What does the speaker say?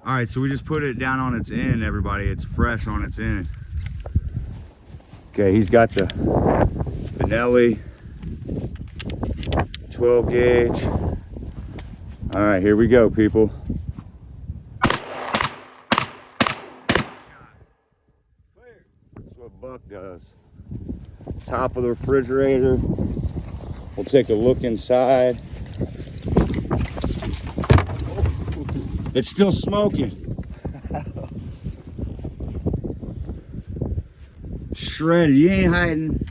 All right, so we just put it down on its end, everybody. It's fresh on its end. Okay, he's got the Benelli 12 gauge. All right, here we go, people. That's what Buck does. Top of the refrigerator. We'll take a look inside. It's still smoking. Shredded, you ain't hiding.